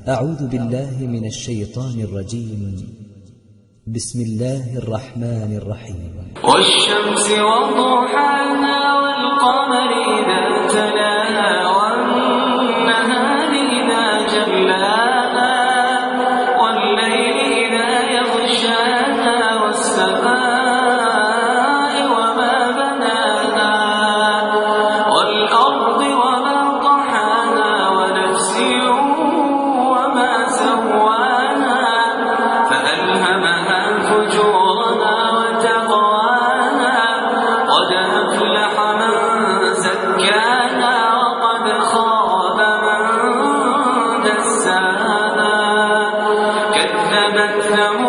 أعوذ بالله من الشيطان الرجيم. بسم الله الرحمن الرحيم. والشمس وضحاها والقمر إذا تلاها والنهار إذا جلاها والليل إذا يغشاها والسماء وما بناها والأرض وما طحاها ونفس وما سواها فألهمها فجورها وتقواها قد أفلح من زكاها وقد خاب من دساها كذبت ثمود